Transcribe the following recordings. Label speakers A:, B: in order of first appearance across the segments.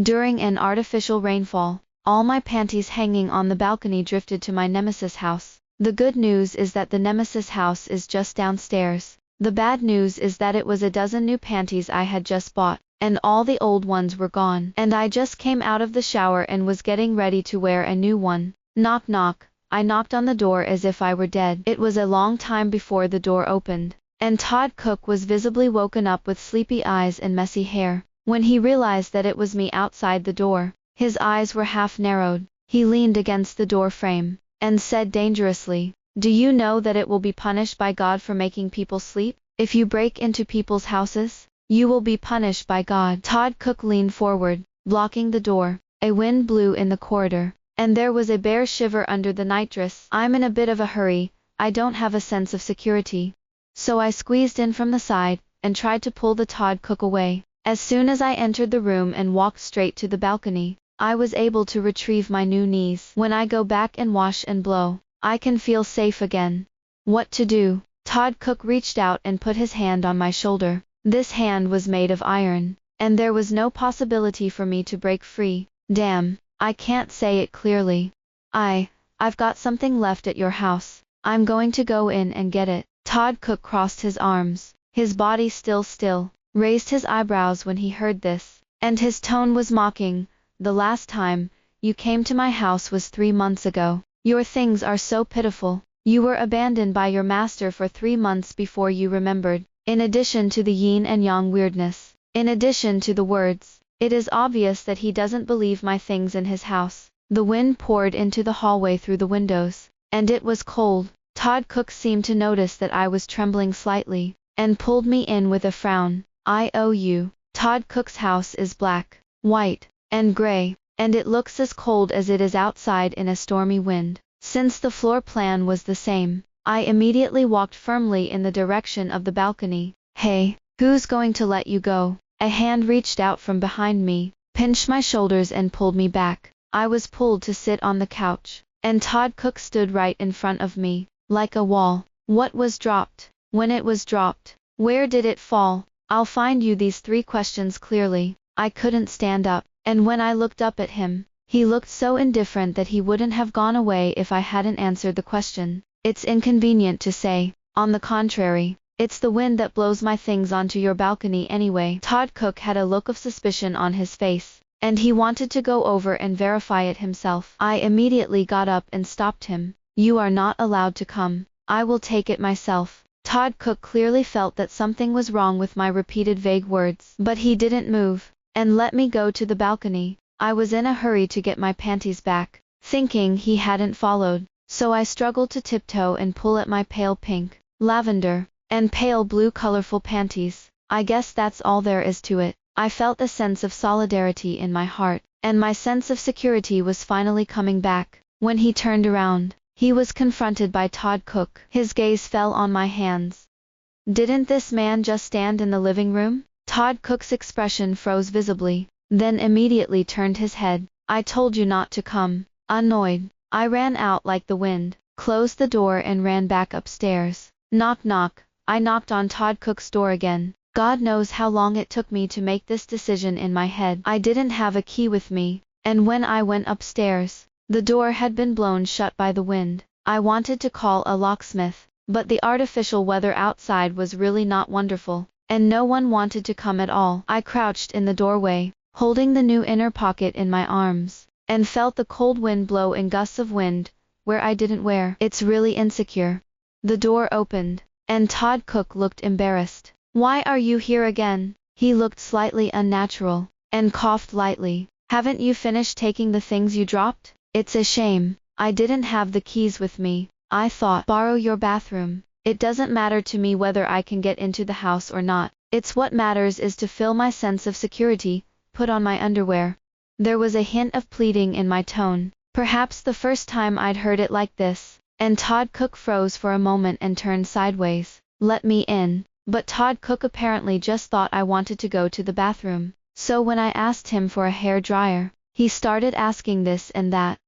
A: During an artificial rainfall, all my panties hanging on the balcony drifted to my nemesis house. The good news is that the nemesis house is just downstairs. The bad news is that it was a dozen new panties I had just bought, and all the old ones were gone. And I just came out of the shower and was getting ready to wear a new one. Knock knock. I knocked on the door as if I were dead. It was a long time before the door opened, and Todd Cook was visibly woken up with sleepy eyes and messy hair. When he realized that it was me outside the door, his eyes were half narrowed. He leaned against the door frame, and said dangerously, "Do you know that it will be punished by God for making people sleep? If you break into people's houses, you will be punished by God." Todd Cook leaned forward, blocking the door. A wind blew in the corridor, and there was a bare shiver under the nightdress. "I'm in a bit of a hurry, I don't have a sense of security." So I squeezed in from the side, and tried to pull the Todd Cook away. As soon as I entered the room and walked straight to the balcony, I was able to retrieve my new knees. When I go back and wash and blow, I can feel safe again. What to do? Todd Cook reached out and put his hand on my shoulder. This hand was made of iron, and there was no possibility for me to break free. Damn, I can't say it clearly. I've got something left at your house. I'm going to go in and get it. Todd Cook crossed his arms, his body still, raised his eyebrows when he heard this, and his tone was mocking. "The last time you came to my house was 3 months ago. Your things are so pitiful. You were abandoned by your master for 3 months before you remembered." In addition to the yin and yang weirdness, in addition to the words, it is obvious that he doesn't believe my things in his house. The wind poured into the hallway through the windows, and it was cold. Todd Cook seemed to notice that I was trembling slightly, and pulled me in with a frown. "I owe you." Todd Cook's house is black, white, and gray, and it looks as cold as it is outside in a stormy wind. Since the floor plan was the same, I immediately walked firmly in the direction of the balcony. "Hey, who's going to let you go?" A hand reached out from behind me, pinched my shoulders and pulled me back. I was pulled to sit on the couch, and Todd Cook stood right in front of me, like a wall. What was dropped? When it was dropped, where did it fall? I'll find you these 3 questions clearly. I couldn't stand up, and when I looked up at him, he looked so indifferent that he wouldn't have gone away if I hadn't answered the question. "It's inconvenient to say. On the contrary, it's the wind that blows my things onto your balcony anyway." Todd Cook had a look of suspicion on his face, and he wanted to go over and verify it himself. I immediately got up and stopped him. "You are not allowed to come. I will take it myself." Todd Cook clearly felt that something was wrong with my repeated vague words, but he didn't move, and let me go to the balcony. I was in a hurry to get my panties back, thinking he hadn't followed, so I struggled to tiptoe and pull at my pale pink, lavender, and pale blue colorful panties. I guess that's all there is to it. I felt a sense of solidarity in my heart, and my sense of security was finally coming back. When he turned around, he was confronted by Todd Cook. His gaze fell on my hands. "Didn't this man just stand in the living room?" Todd Cook's expression froze visibly, then immediately turned his head. "I told you not to come." Annoyed, I ran out like the wind, closed the door and ran back upstairs. Knock knock. I knocked on Todd Cook's door again. God knows how long it took me to make this decision in my head. I didn't have a key with me, and when I went upstairs, the door had been blown shut by the wind. I wanted to call a locksmith, but the artificial weather outside was really not wonderful, and no one wanted to come at all. I crouched in the doorway, holding the new inner pocket in my arms, and felt the cold wind blow in gusts of wind, where I didn't wear. It's really insecure. The door opened, and Todd Cook looked embarrassed. "Why are you here again?" He looked slightly unnatural, and coughed lightly. "Haven't you finished taking the things you dropped?" "It's a shame. I didn't have the keys with me. I thought, borrow your bathroom. It doesn't matter to me whether I can get into the house or not. It's what matters is to fill my sense of security, put on my underwear." There was a hint of pleading in my tone, perhaps the first time I'd heard it like this, and Todd Cook froze for a moment and turned sideways. "Let me in." But Todd Cook apparently just thought I wanted to go to the bathroom, so when I asked him for a hair dryer, he started asking this and that.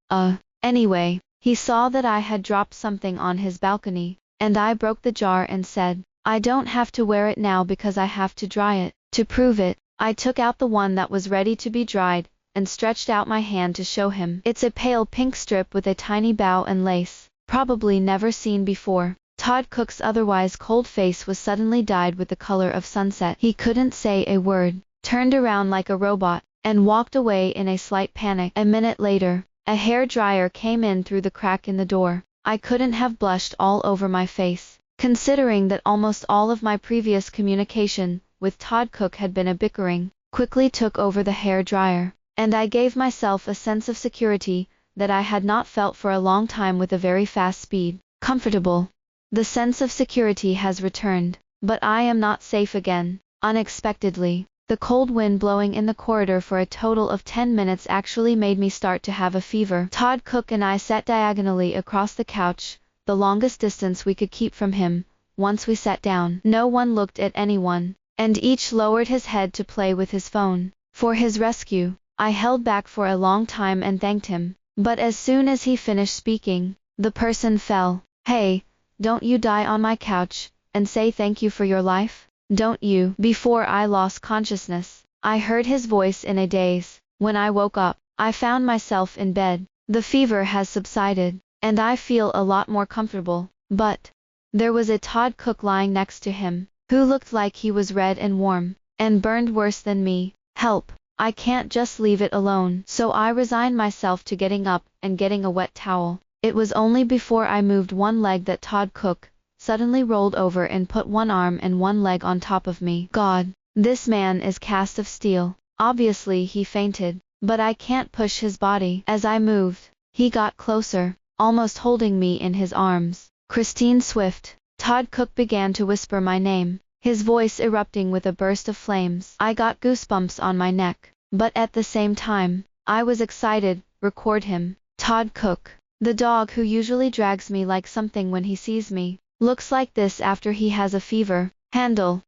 A: Anyway, he saw that I had dropped something on his balcony, and I broke the jar and said, "I don't have to wear it now because I have to dry it." To prove it, I took out the one that was ready to be dried, and stretched out my hand to show him. It's a pale pink strip with a tiny bow and lace, probably never seen before. Todd Cook's otherwise cold face was suddenly dyed with the color of sunset. He couldn't say a word, turned around like a robot, and walked away in a slight panic. A minute later, a hair dryer came in through the crack in the door. I couldn't have blushed all over my face, considering that almost all of my previous communication with Todd Cook had been a bickering. Quickly took over the hair dryer, and I gave myself a sense of security that I had not felt for a long time with a very fast speed. Comfortable. The sense of security has returned, but I am not safe again. Unexpectedly, the cold wind blowing in the corridor for a total of 10 minutes actually made me start to have a fever. Todd Cook and I sat diagonally across the couch, the longest distance we could keep from him. Once we sat down, no one looked at anyone, and each lowered his head to play with his phone. For his rescue, I held back for a long time and thanked him, but as soon as he finished speaking, the person fell. Hey, don't you die on my couch and say thank you for your life? Don't you? Before I lost consciousness, I heard his voice in a daze. When I woke up, I found myself in bed. The fever has subsided, and I feel a lot more comfortable, but there was a Todd Cook lying next to him, who looked like he was red and warm, and burned worse than me. Help! I can't just leave it alone. So I resigned myself to getting up and getting a wet towel. It was only before I moved one leg that Todd Cook suddenly rolled over and put one arm and one leg on top of me. God, this man is cast of steel. Obviously he fainted, but I can't push his body. As I moved, he got closer, almost holding me in his arms. Christine Swift. Todd Cook began to whisper my name, his voice erupting with a burst of flames. I got goosebumps on my neck, but at the same time, I was excited. Record him. Todd Cook, the dog who usually drags me like something when he sees me, looks like this after he has a fever. Handle.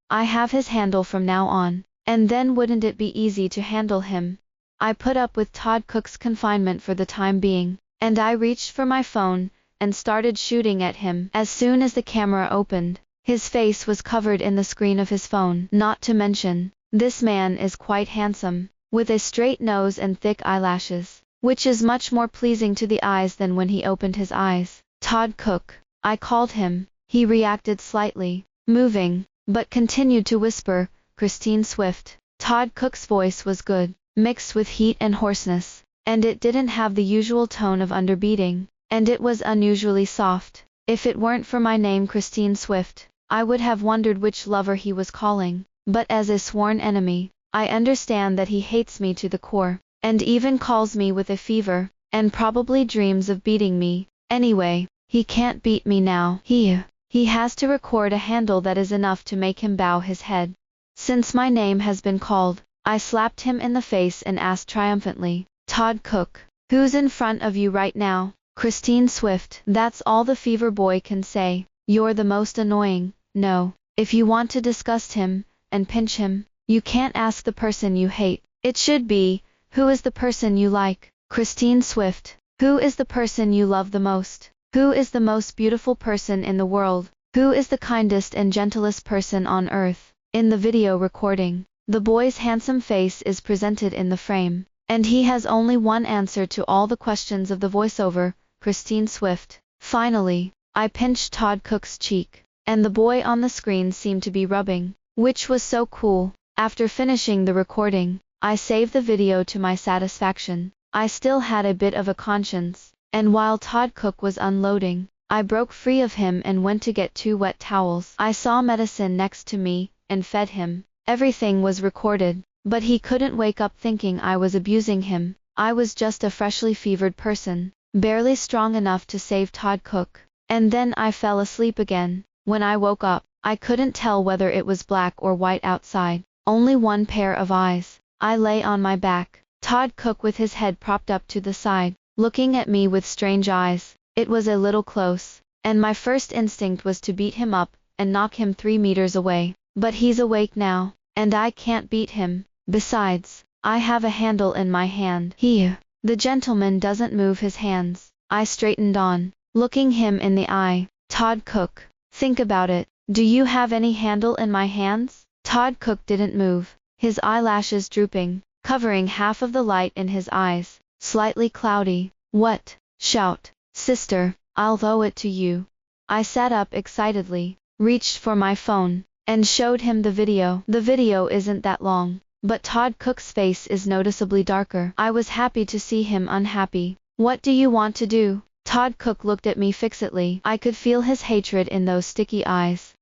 A: I have his handle from now on. And then wouldn't it be easy to handle him? I put up with Todd Cook's confinement for the time being, and I reached for my phone and started shooting at him. As soon as the camera opened, his face was covered in the screen of his phone. Not to mention, this man is quite handsome, with a straight nose and thick eyelashes, which is much more pleasing to the eyes than when he opened his eyes. Todd Cook. I called him. He reacted slightly, moving, but continued to whisper, Christine Swift. Todd Cook's voice was good, mixed with heat and hoarseness, and it didn't have the usual tone of underbeating, and it was unusually soft. If it weren't for my name Christine Swift, I would have wondered which lover he was calling, but as a sworn enemy, I understand that he hates me to the core, and even calls me with a fever, and probably dreams of beating me. Anyway, he can't beat me now. He has to record a handle that is enough to make him bow his head. Since my name has been called, I slapped him in the face and asked triumphantly, Todd Cook, who's in front of you right now? Christine Swift. That's all the fever boy can say. You're the most annoying. No, if you want to disgust him and pinch him, you can't ask the person you hate. It should be, who is the person you like? Christine Swift. Who is the person you love the most? Who is the most beautiful person in the world? Who is the kindest and gentlest person on earth? In the video recording, the boy's handsome face is presented in the frame, and he has only one answer to all the questions of the voiceover, Christine Swift. Finally, I pinched Todd Cook's cheek, and the boy on the screen seemed to be rubbing, which was so cool. After finishing the recording, I saved the video to my satisfaction. I still had a bit of a conscience, and while Todd Cook was unloading, I broke free of him and went to get 2 wet towels. I saw medicine next to me, and fed him. Everything was recorded, but he couldn't wake up thinking I was abusing him. I was just a freshly fevered person, barely strong enough to save Todd Cook. And then I fell asleep again. When I woke up, I couldn't tell whether it was black or white outside, only one pair of eyes. I lay on my back, Todd Cook with his head propped up to the side, looking at me with strange eyes. It was a little close, and my first instinct was to beat him up and knock him 3 meters away. But he's awake now, and I can't beat him. Besides, I have a handle in my hand. The gentleman doesn't move his hands. I straightened on, looking him in the eye. Todd Cook, think about it. Do you have any handle in my hands? Todd Cook didn't move, his eyelashes drooping, covering half of the light in his eyes, slightly cloudy. What? Shout. Sister, I'll owe it to you. I sat up excitedly, reached for my phone, and showed him the video. The video isn't that long, but Todd Cook's face is noticeably darker. I was happy to see him unhappy. What do you want to do? Todd Cook looked at me fixedly. I could feel his hatred in those sticky eyes.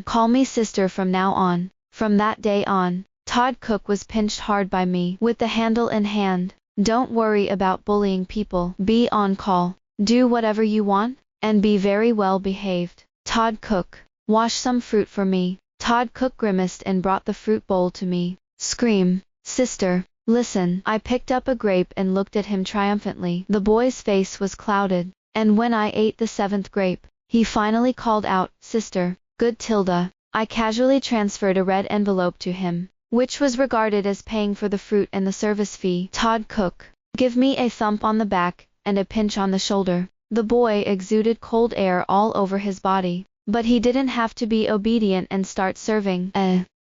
A: Call me sister from now on. From that day on, Todd Cook was pinched hard by me with the handle in hand. Don't worry about bullying people. Be on call. Do whatever you want, and be very well behaved. Todd Cook, wash some fruit for me. Todd Cook grimaced and brought the fruit bowl to me. Scream. Sister, listen. I picked up a grape and looked at him triumphantly. The boy's face was clouded, and when I ate the 7th grape, he finally called out, Sister, good Tilda. I casually transferred a red envelope to him, which was regarded as paying for the fruit and the service fee. Todd Cook, give me a thump on the back, and a pinch on the shoulder. The boy exuded cold air all over his body, but he didn't have to be obedient and start serving.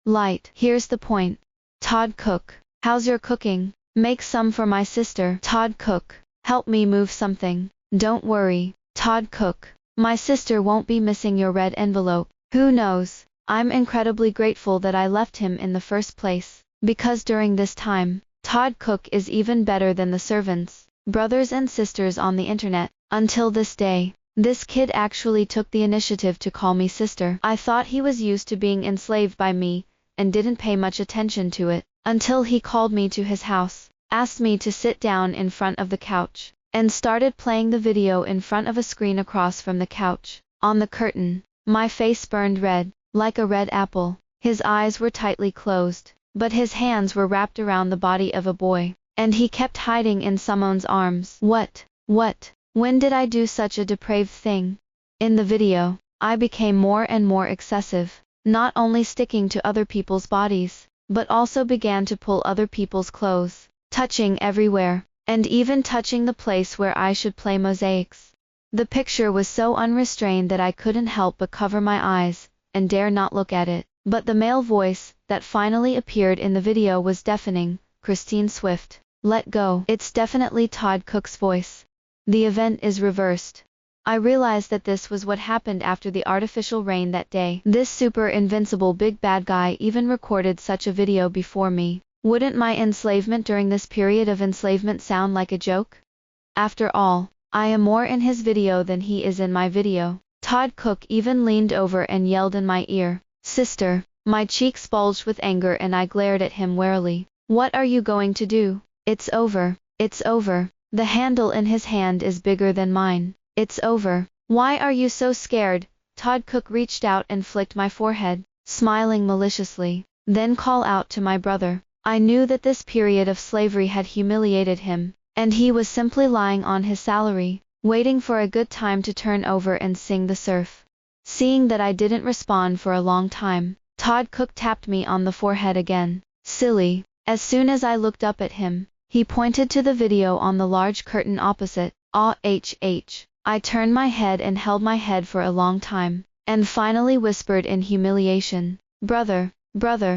A: Light. Here's the point. Todd Cook, how's your cooking? Make some for my sister. Todd Cook, help me move something. Don't worry. Todd Cook, my sister won't be missing your red envelope. Who knows? I'm incredibly grateful that I left him in the first place, because during this time, Todd Cook is even better than the servants, brothers and sisters on the internet. Until this day, this kid actually took the initiative to call me sister. I thought he was used to being enslaved by me, and didn't pay much attention to it, until he called me to his house, asked me to sit down in front of the couch, and started playing the video in front of a screen across from the couch. On the curtain, my face burned red, like a red apple. His eyes were tightly closed, but his hands were wrapped around the body of a boy, and he kept hiding in someone's arms. What? When did I do such a depraved thing? In the video, I became more and more excessive, not only sticking to other people's bodies, but also began to pull other people's clothes, touching everywhere, and even touching the place where I should play mosaics. The picture was so unrestrained that I couldn't help but cover my eyes, and dare not look at it. But the male voice that finally appeared in the video was deafening. Christine Swift, let go. It's definitely Todd Cook's voice. The event is reversed. I realized that this was what happened after the artificial rain that day. This super invincible big bad guy even recorded such a video before me. Wouldn't my enslavement during this period of enslavement sound like a joke? After all, I am more in his video than he is in my video. Todd Cook even leaned over and yelled in my ear, Sister. My cheeks bulged with anger and I glared at him warily. What are you going to do? It's over. It's over. The handle in his hand is bigger than mine. It's over. Why are you so scared? Todd Cook reached out and flicked my forehead, smiling maliciously. Then call out to my brother. I knew that this period of slavery had humiliated him, and he was simply lying on his salary, waiting for a good time to turn over and sing the surf. Seeing that I didn't respond for a long time, Todd Cook tapped me on the forehead again. Silly. As soon as I looked up at him, he pointed to the video on the large curtain opposite. I turned my head and held my head for a long time, and finally whispered in humiliation, Brother.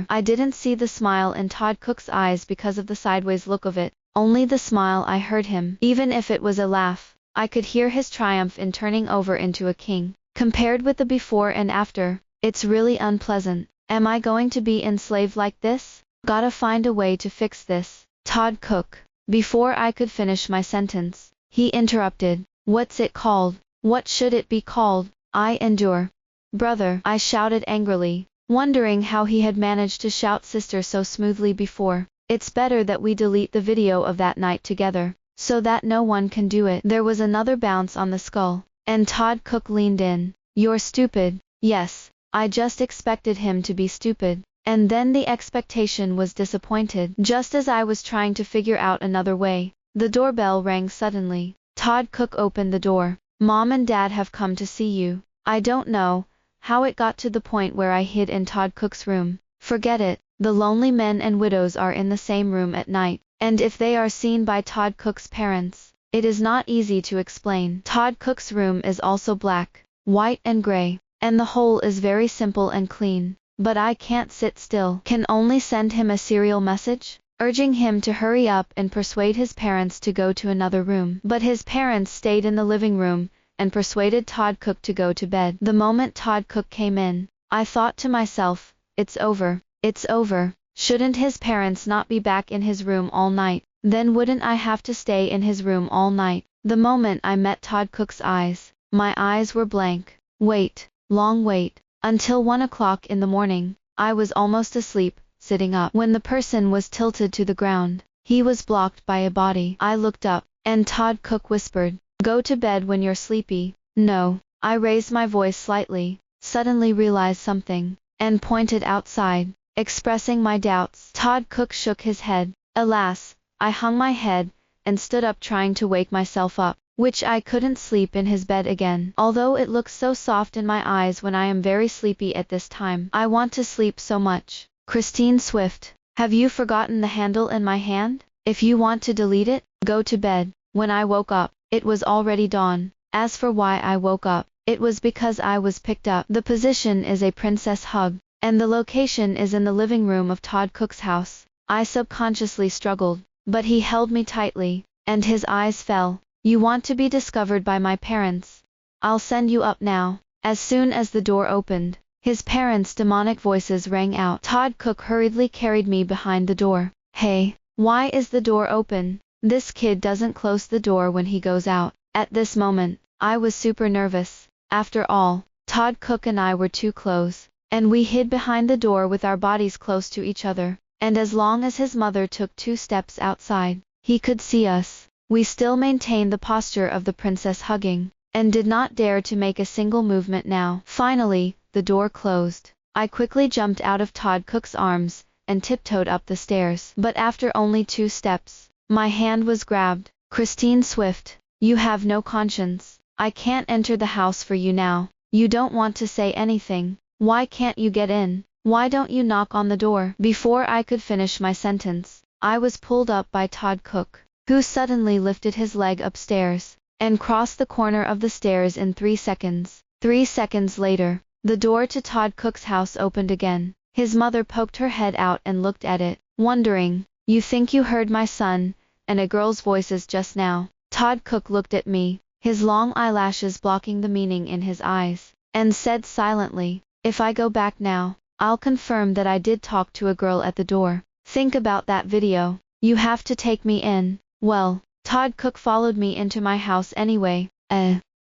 A: I didn't see the smile in Todd Cook's eyes because of the sideways look of it, only the smile I heard him. Even if it was a laugh, I could hear his triumph in turning over into a king. Compared with the before and after, it's really unpleasant. Am I going to be enslaved like this? Gotta find a way to fix this. Todd Cook. Before I could finish my sentence, he interrupted. What's it called? What should it be called? I endure. Brother, I shouted angrily, wondering how he had managed to shout sister so smoothly before. It's better that we delete the video of that night together, so that no one can do it. There was another bounce on the skull, and Todd Cook leaned in. You're stupid. Yes, I just expected him to be stupid. And then the expectation was disappointed. Just as I was trying to figure out another way, the doorbell rang suddenly. Todd Cook opened the door. Mom and Dad have come to see you. I don't know how it got to the point where I hid in Todd Cook's room. Forget it. The lonely men and widows are in the same room at night, and if they are seen by Todd Cook's parents, it is not easy to explain. Todd Cook's room is also black, white and gray, and the whole is very simple and clean. But I can't sit still. Can only send him a serial message? urging him to hurry up and persuade his parents to go to another room. But his parents stayed in the living room and persuaded Todd Cook to go to bed. The moment Todd Cook came in, I thought to myself, it's over. It's over. Shouldn't his parents not be back in his room all night? Then wouldn't I have to stay in his room all night? The moment I met Todd Cook's eyes, my eyes were blank. Wait, long wait, until 1 o'clock in the morning. I was almost asleep, sitting up. When the person was tilted to the ground, he was blocked by a body. I looked up, and Todd Cook whispered, "Go to bed when you're sleepy." No. I raised my voice slightly, suddenly realized something, and pointed outside, expressing my doubts. Todd Cook shook his head. Alas, I hung my head, and stood up trying to wake myself up, which I couldn't sleep in his bed again. Although it looks so soft in my eyes when I am very sleepy at this time. I want to sleep so much. Christine Swift, have you forgotten the handle in my hand? If you want to delete it, go to bed. When I woke up, it was already dawn. As for why I woke up, it was because I was picked up. The position is a princess hug, and the location is in the living room of Todd Cook's house. I subconsciously struggled, but he held me tightly, and his eyes fell. You want to be discovered by my parents? I'll send you up now. As soon as the door opened, his parents' demonic voices rang out. Todd Cook hurriedly carried me behind the door. Hey, why is the door open? This kid doesn't close the door when he goes out. At this moment, I was super nervous. After all, Todd Cook and I were too close, and we hid behind the door with our bodies close to each other. And as long as his mother took 2 steps outside, he could see us. We still maintained the posture of the princess hugging, and did not dare to make a single movement now. Finally, the door closed. I quickly jumped out of Todd Cook's arms, and tiptoed up the stairs. But after only 2 steps, my hand was grabbed. Christine Swift, you have no conscience. I can't enter the house for you now. You don't want to say anything. Why can't you get in? Why don't you knock on the door? Before I could finish my sentence, I was pulled up by Todd Cook, who suddenly lifted his leg upstairs, and crossed the corner of the stairs in 3 seconds. 3 seconds later, the door to Todd Cook's house opened again. His mother poked her head out and looked at it, wondering, "You think you heard my son and a girl's voices just now?" Todd Cook looked at me, his long eyelashes blocking the meaning in his eyes, and said silently, "If I go back now, I'll confirm that I did talk to a girl at the door. Think about that video. You have to take me in." Well, Todd Cook followed me into my house anyway.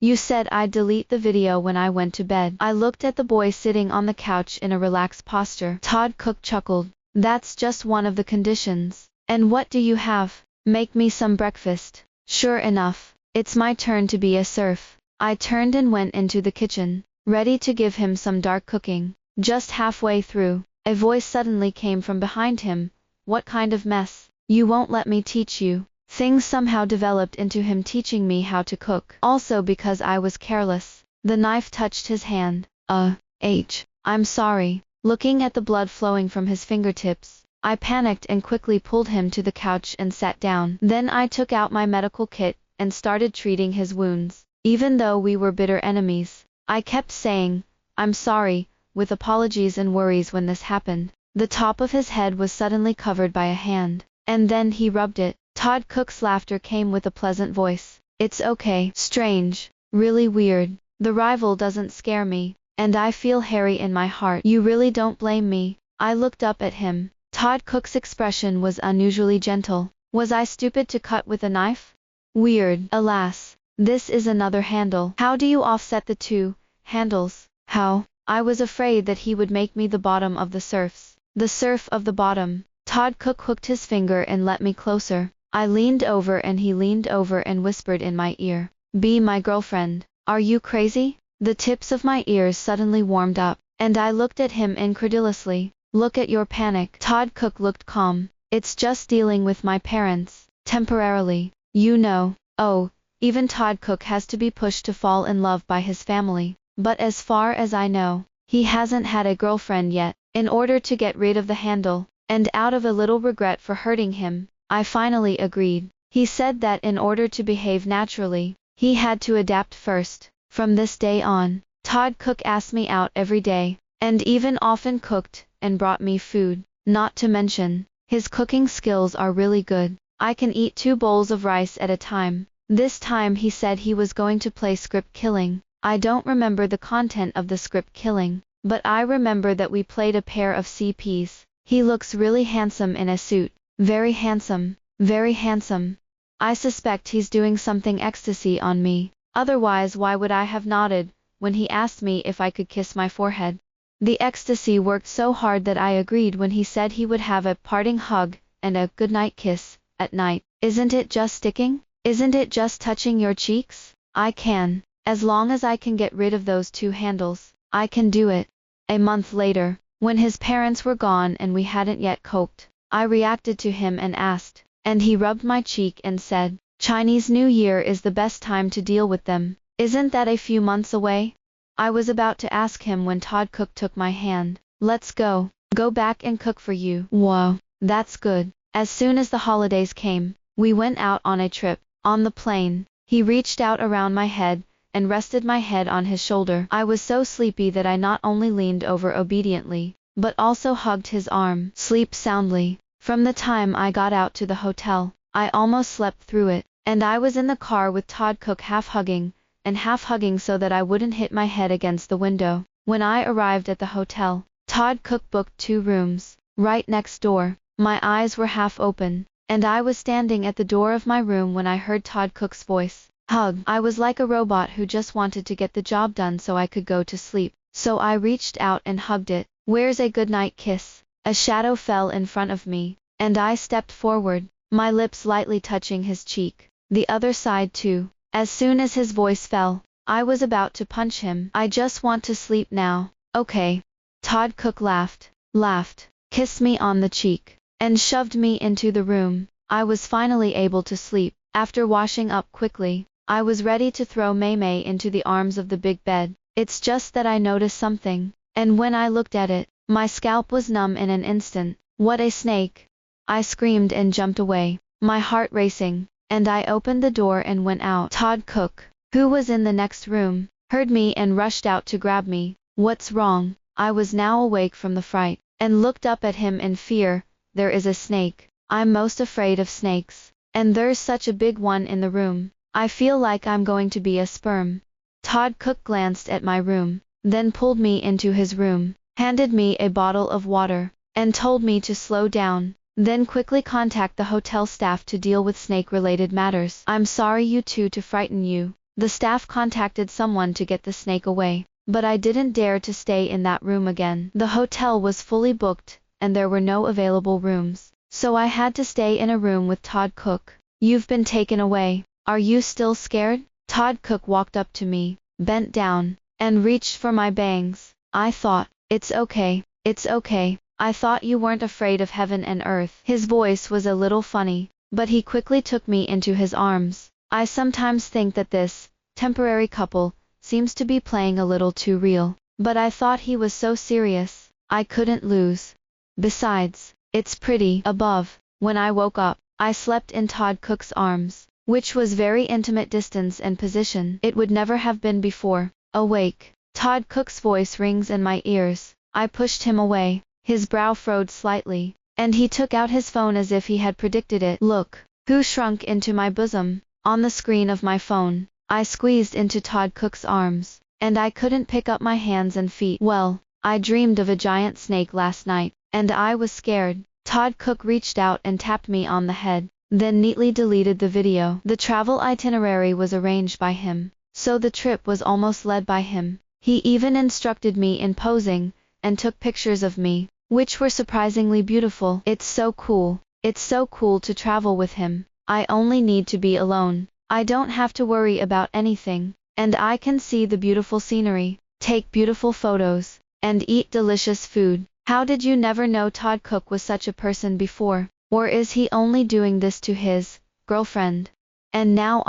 A: You said I'd delete the video when I went to bed. I looked at the boy sitting on the couch in a relaxed posture. Todd Cook chuckled. That's just one of the conditions. And what do you have? Make me some breakfast. Sure enough, it's my turn to be a serf. I turned and went into the kitchen, ready to give him some dark cooking. Just halfway through, a voice suddenly came from behind him. What kind of mess? You won't let me teach you. Things somehow developed into him teaching me how to cook. Also because I was careless, the knife touched his hand. I'm sorry. Looking at the blood flowing from his fingertips, I panicked and quickly pulled him to the couch and sat down. Then I took out my medical kit and started treating his wounds. Even though we were bitter enemies, I kept saying, "I'm sorry," with apologies and worries. When this happened, the top of his head was suddenly covered by a hand, and then he rubbed it. Todd Cook's laughter came with a pleasant voice. It's okay. Strange. Really weird. The rival doesn't scare me, and I feel hairy in my heart. You really don't blame me? I looked up at him. Todd Cook's expression was unusually gentle. Was I stupid to cut with a knife? Weird. Alas, this is another handle. How do you offset the 2 handles? How? I was afraid that he would make me the bottom of the serfs. The serf of the bottom. Todd Cook hooked his finger and let me closer. I leaned over and he leaned over and whispered in my ear, "Be my girlfriend." Are you crazy? The tips of my ears suddenly warmed up, and I looked at him incredulously. Look at your panic. Todd Cook looked calm. It's just dealing with my parents. Temporarily. You know. Oh, even Todd Cook has to be pushed to fall in love by his family. But as far as I know, he hasn't had a girlfriend yet. In order to get rid of the handle, and out of a little regret for hurting him, I finally agreed. He said that in order to behave naturally, he had to adapt first. From this day on, Todd Cook asked me out every day, and even often cooked and brought me food. Not to mention, His cooking skills are really good. I can eat 2 bowls of rice at a time. This time he said he was going to play script killing. I don't remember the content of the script killing, but I remember that we played a pair of CPs. He looks really handsome in a suit. Very handsome. Very handsome. I suspect he's doing something ecstasy on me. Otherwise why would I have nodded when he asked me if I could kiss my forehead? The ecstasy worked so hard that I agreed when he said he would have a parting hug and a goodnight kiss at night. Isn't it just sticking? Isn't it just touching your cheeks? I can. As long as I can get rid of those 2 handles, I can do it. A month later, when his parents were gone and we hadn't yet coped, I reacted to him and asked, and he rubbed my cheek and said, Chinese New Year is the best time to deal with them. Isn't that a few months away? I was about to ask him when Todd Cook took my hand. Let's go. Go back and cook for you. Whoa, that's good. As soon as the holidays came, we went out on a trip. On the plane, he reached out around my head and rested my head on his shoulder. I was so sleepy that I not only leaned over obediently, but also hugged his arm. Sleep soundly. From the time I got out to the hotel, I almost slept through it, and I was in the car with Todd Cook half hugging so that I wouldn't hit my head against the window. When I arrived at the hotel, Todd Cook booked 2 rooms, right next door. My eyes were half open, and I was standing at the door of my room when I heard Todd Cook's voice. Hug. I was like a robot who just wanted to get the job done so I could go to sleep. So I reached out and hugged it. Where's a goodnight kiss? A shadow fell in front of me, and I stepped forward, my lips lightly touching his cheek. The other side too. As soon as his voice fell, I was about to punch him. I just want to sleep now. Okay. Todd Cook laughed, kissed me on the cheek, and shoved me into the room. I was finally able to sleep. After washing up quickly, I was ready to throw Mei into the arms of the big bed. It's just that I noticed something, and when I looked at it, my scalp was numb in an instant. What a snake! I screamed and jumped away, my heart racing, and I opened the door and went out. Todd Cook, who was in the next room, heard me and rushed out to grab me. What's wrong? I was now awake from the fright, and looked up at him in fear. There is a snake. I'm most afraid of snakes. And there's such a big one in the room. I feel like I'm going to be a sperm. Todd Cook glanced at my room, then pulled me into his room, handed me a bottle of water, and told me to slow down, then quickly contact the hotel staff to deal with snake-related matters. I'm sorry you two to frighten you. The staff contacted someone to get the snake away, but I didn't dare to stay in that room again. The hotel was fully booked, and there were no available rooms. So I had to stay in a room with Todd Cook. You've been taken away. Are you still scared? Todd Cook walked up to me, bent down, and reached for my bangs. I thought, it's okay. I thought you weren't afraid of heaven and earth. His voice was a little funny, but he quickly took me into his arms. I sometimes think that this temporary couple seems to be playing a little too real, but I thought he was so serious, I couldn't lose. Besides, it's pretty. Above, when I woke up, I slept in Todd Cook's arms, which was very intimate distance and position. It would never have been before. Awake. Todd Cook's voice rings in my ears. I pushed him away. His brow furrowed slightly, and he took out his phone as if he had predicted it. Look, who shrunk into my bosom? On the screen of my phone, I squeezed into Todd Cook's arms, and I couldn't pick up my hands and feet. Well, I dreamed of a giant snake last night, and I was scared. Todd Cook reached out and tapped me on the head, then neatly deleted the video. The travel itinerary was arranged by him, so the trip was almost led by him. He even instructed me in posing, and took pictures of me, which were surprisingly beautiful. It's so cool to travel with him. I only need to be alone. I don't have to worry about anything, and I can see the beautiful scenery, take beautiful photos, and eat delicious food. How did you never know Todd Cook was such a person before? Or is he only doing this to his girlfriend? And now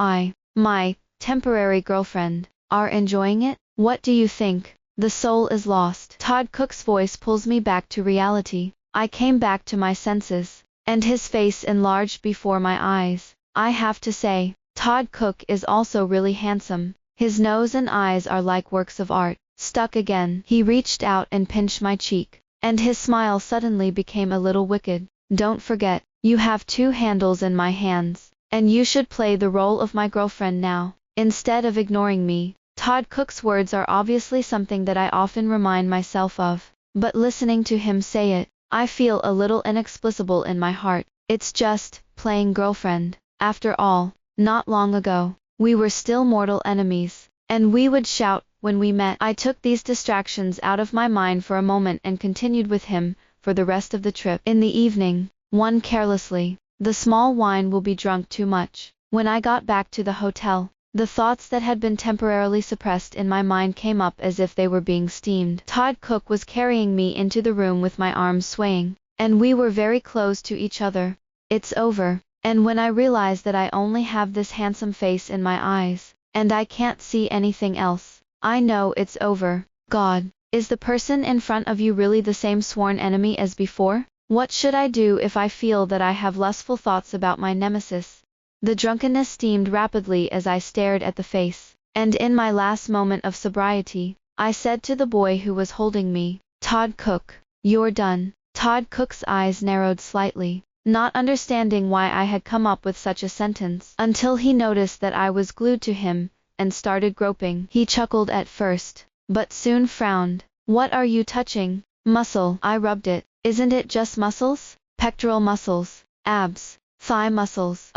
A: my temporary girlfriend, are enjoying it? What do you think? The soul is lost. Todd Cook's voice pulls me back to reality. I came back to my senses, and his face enlarged before my eyes. I have to say, Todd Cook is also really handsome. His nose and eyes are like works of art. Stuck again. He reached out and pinched my cheek, and his smile suddenly became a little wicked. Don't forget, you have two handles in my hands, and you should play the role of my girlfriend now, instead of ignoring me. Todd Cook's words are obviously something that I often remind myself of, but listening to him say it, I feel a little inexplicable in my heart. It's just playing girlfriend. After all, not long ago, we were still mortal enemies, and we would shout when we met. I took these distractions out of my mind for a moment and continued with him for the rest of the trip. In the evening, one carelessly, the small wine will be drunk too much. When I got back to the hotel, the thoughts that had been temporarily suppressed in my mind came up as if they were being steamed. Todd Cook was carrying me into the room with my arms swaying, and we were very close to each other. It's over, and when I realize that I only have this handsome face in my eyes, and I can't see anything else, I know it's over. God, is the person in front of you really the same sworn enemy as before? What should I do if I feel that I have lustful thoughts about my nemesis? The drunkenness steamed rapidly as I stared at the face, and in my last moment of sobriety, I said to the boy who was holding me, Todd Cook, you're done. Todd Cook's eyes narrowed slightly, not understanding why I had come up with such a sentence, until he noticed that I was glued to him, and started groping. He chuckled at first, but soon frowned. What are you touching? Muscle. I rubbed it. Isn't it just muscles? Pectoral muscles, abs, thigh muscles.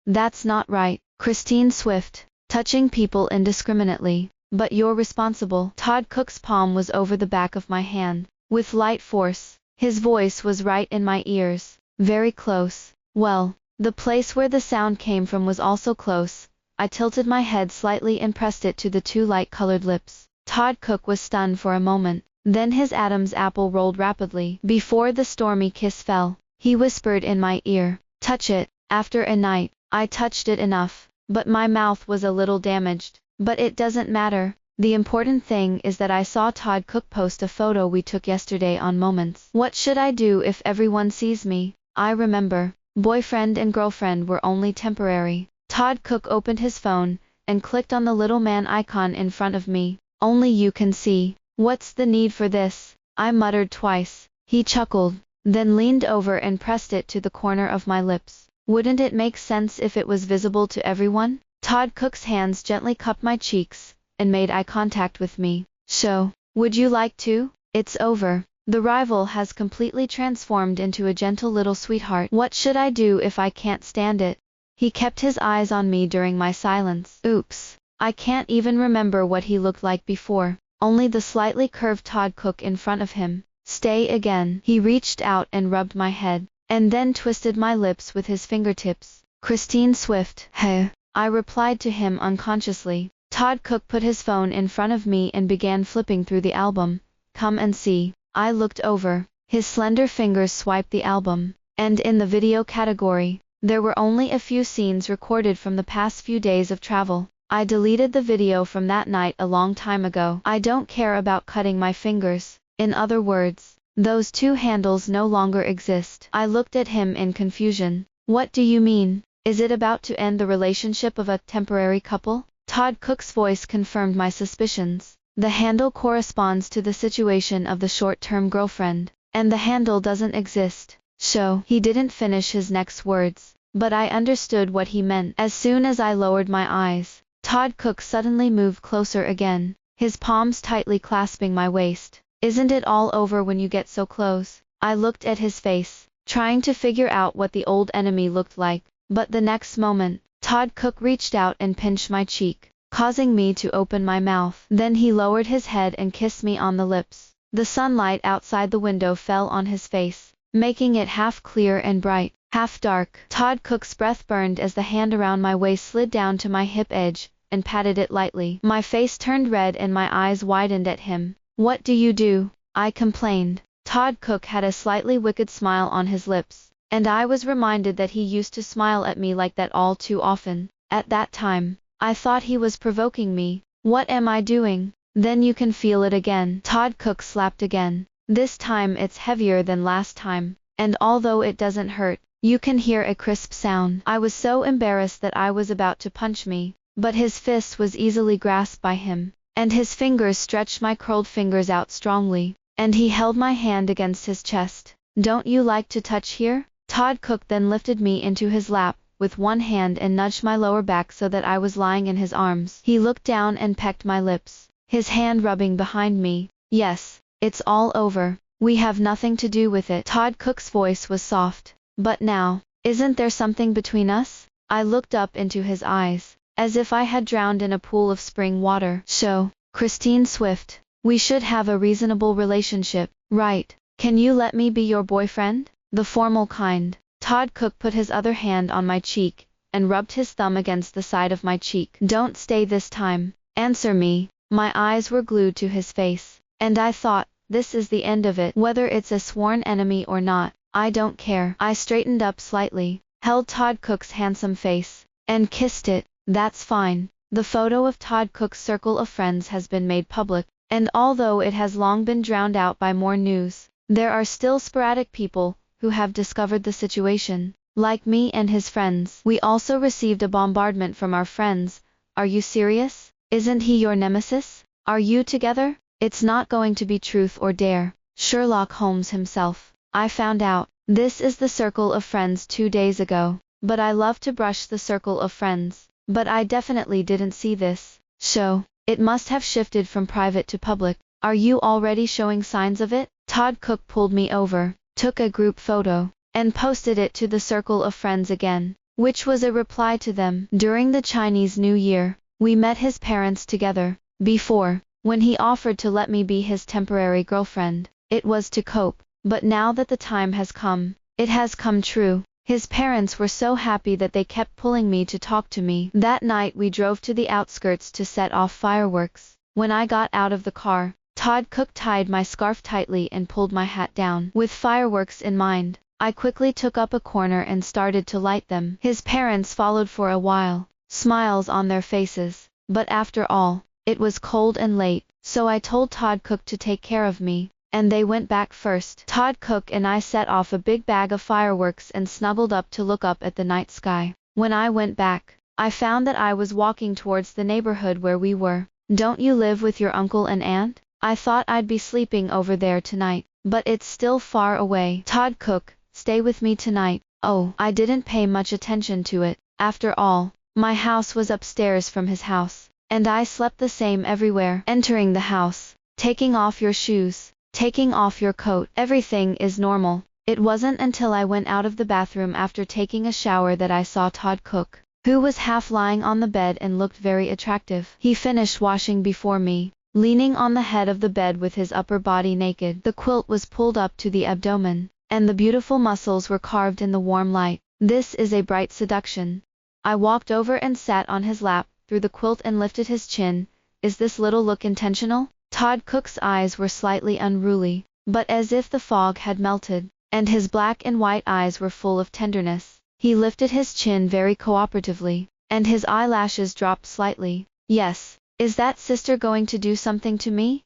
A: That's not right, Christine Swift, touching people indiscriminately, but you're responsible. Todd Cook's palm was over the back of my hand, with light force. His voice was right in my ears, very close. Well, the place where the sound came from was also close. I tilted my head slightly and pressed it to the two light-colored lips. Todd Cook was stunned for a moment, then his Adam's apple rolled rapidly. Before the stormy kiss fell, he whispered in my ear, touch it. After a night, I touched it enough, but my mouth was a little damaged. But it doesn't matter. The important thing is that I saw Todd Cook post a photo we took yesterday on Moments. What should I do if everyone sees me? I remember, boyfriend and girlfriend were only temporary. Todd Cook opened his phone, and clicked on the little man icon in front of me. Only you can see. What's the need for this? I muttered twice. He chuckled, then leaned over and pressed it to the corner of my lips. Wouldn't it make sense if it was visible to everyone? Todd Cook's hands gently cupped my cheeks, and made eye contact with me. So, would you like to? It's over. The rival has completely transformed into a gentle little sweetheart. What should I do if I can't stand it? He kept his eyes on me during my silence. Oops. I can't even remember what he looked like before, only the slightly curved Todd Cook in front of him. Stay again. He reached out and rubbed my head, and then twisted my lips with his fingertips. Christine Swift. Hey. I replied to him unconsciously. Todd Cook put his phone in front of me and began flipping through the album. Come and see. I looked over. His slender fingers swiped the album, and in the video category, there were only a few scenes recorded from the past few days of travel. I deleted the video from that night a long time ago. I don't care about cutting my fingers. In other words, those two handles no longer exist. I looked at him in confusion. What do you mean? Is it about to end the relationship of a temporary couple? Todd Cook's voice confirmed my suspicions. The handle corresponds to the situation of the short-term girlfriend, and the handle doesn't exist. So, he didn't finish his next words, but I understood what he meant. As soon as I lowered my eyes, Todd Cook suddenly moved closer again, his palms tightly clasping my waist. Isn't it all over when you get so close? I looked at his face, trying to figure out what the old enemy looked like, but the next moment, Todd Cook reached out and pinched my cheek, causing me to open my mouth. Then he lowered his head and kissed me on the lips. The sunlight outside the window fell on his face, making it half clear and bright, half dark. Todd Cook's breath burned as the hand around my waist slid down to my hip edge, and patted it lightly. My face turned red and my eyes widened at him. What do you do? I complained. Todd Cook had a slightly wicked smile on his lips, and I was reminded that he used to smile at me like that all too often. At that time, I thought he was provoking me. What am I doing? Then you can feel it again. Todd Cook slapped again. This time it's heavier than last time, and although it doesn't hurt, you can hear a crisp sound. I was so embarrassed that I was about to punch me, but his fist was easily grasped by him, and his fingers stretched my curled fingers out strongly, and he held my hand against his chest. Don't you like to touch here? Todd Cook then lifted me into his lap with one hand and nudged my lower back so that I was lying in his arms. He looked down and pecked my lips, his hand rubbing behind me. Yes, it's all over. We have nothing to do with it. Todd Cook's voice was soft. But now, isn't there something between us? I looked up into his eyes, as if I had drowned in a pool of spring water. So, Christine Swift, we should have a reasonable relationship, right? Can you let me be your boyfriend? The formal kind. Todd Cook put his other hand on my cheek, and rubbed his thumb against the side of my cheek. Don't stay this time. Answer me. My eyes were glued to his face, and I thought, this is the end of it. Whether it's a sworn enemy or not, I don't care. I straightened up slightly, held Todd Cook's handsome face, and kissed it. That's fine. The photo of Todd Cook's circle of friends has been made public, and although it has long been drowned out by more news, there are still sporadic people who have discovered the situation, like me and his friends. We also received a bombardment from our friends. Are you serious? Isn't he your nemesis? Are you together? It's not going to be truth or dare. Sherlock Holmes himself. I found out. This is the circle of friends 2 days ago, but I love to brush the circle of friends. But I definitely didn't see this. So, it must have shifted from private to public. Are you already showing signs of it? Todd Cook pulled me over, took a group photo, and posted it to the circle of friends again, which was a reply to them. During the Chinese New Year, we met his parents together. Before, when he offered to let me be his temporary girlfriend, it was to cope, but now that the time has come, it has come true. His parents were so happy that they kept pulling me to talk to me. That night we drove to the outskirts to set off fireworks. When I got out of the car, Todd Cook tied my scarf tightly and pulled my hat down. With fireworks in mind, I quickly took up a corner and started to light them. His parents followed for a while, smiles on their faces. But after all, it was cold and late, so I told Todd Cook to take care of me, and they went back first. Todd Cook and I set off a big bag of fireworks and snuggled up to look up at the night sky. When I went back, I found that I was walking towards the neighborhood where we were. Don't you live with your uncle and aunt? I thought I'd be sleeping over there tonight, but it's still far away. Todd Cook, stay with me tonight. Oh, I didn't pay much attention to it. After all, my house was upstairs from his house, and I slept the same everywhere. Entering the house, taking off your shoes, taking off your coat, everything is normal. It wasn't until I went out of the bathroom after taking a shower that I saw Todd Cook, who was half lying on the bed and looked very attractive. He finished washing before me, leaning on the head of the bed with his upper body naked. The quilt was pulled up to the abdomen, and the beautiful muscles were carved in the warm light. This is a bright seduction. I walked over and sat on his lap, through the quilt and lifted his chin. Is this little look intentional? Todd Cook's eyes were slightly unruly, but as if the fog had melted, and his black and white eyes were full of tenderness. He lifted his chin very cooperatively, and his eyelashes dropped slightly. Yes, is that sister going to do something to me?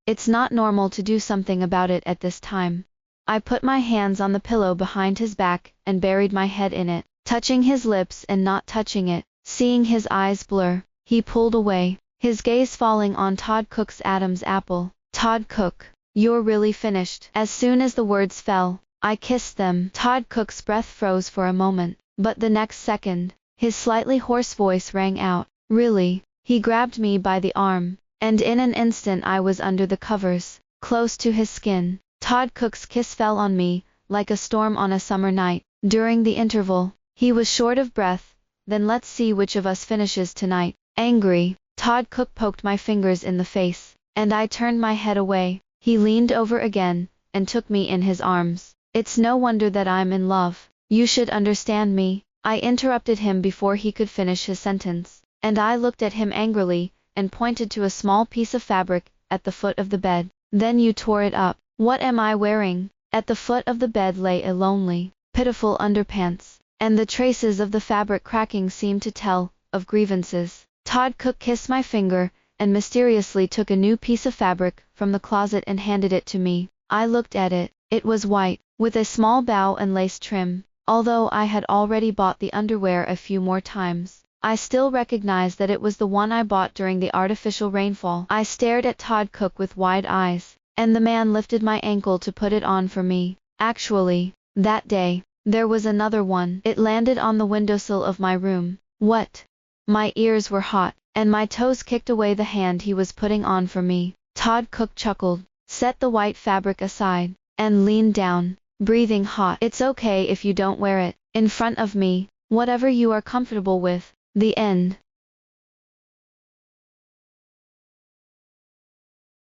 A: It's not normal to do something about it at this time. I put my hands on the pillow behind his back and buried my head in it, touching his lips and not touching it. Seeing his eyes blur, he pulled away, his gaze falling on Todd Cook's Adam's apple. Todd Cook, you're really finished. As soon as the words fell, I kissed them. Todd Cook's breath froze for a moment, but the next second, his slightly hoarse voice rang out. Really? He grabbed me by the arm, and in an instant I was under the covers, close to his skin. Todd Cook's kiss fell on me, like a storm on a summer night. During the interval, he was short of breath. Then let's see which of us finishes tonight. Angry, Todd Cook poked my fingers in the face, and I turned my head away. He leaned over again, and took me in his arms. It's no wonder that I'm in love. You should understand me. I interrupted him before he could finish his sentence, and I looked at him angrily, and pointed to a small piece of fabric, at the foot of the bed. Then you tore it up. What am I wearing? At the foot of the bed lay a lonely, pitiful underpants, and the traces of the fabric cracking seemed to tell of grievances. Todd Cook kissed my finger, and mysteriously took a new piece of fabric from the closet and handed it to me. I looked at it. It was white, with a small bow and lace trim. Although I had already bought the underwear a few more times, I still recognized that it was the one I bought during the artificial rainfall. I stared at Todd Cook with wide eyes, and the man lifted my ankle to put it on for me. Actually, that day, There was another one. It landed on the windowsill of my room. What? My ears were hot, and my toes kicked away the hand he was putting on for me. Todd Cook chuckled, set the white fabric aside, and leaned down, breathing hot. It's okay if you don't wear it, in front of me, whatever you are comfortable with. The end.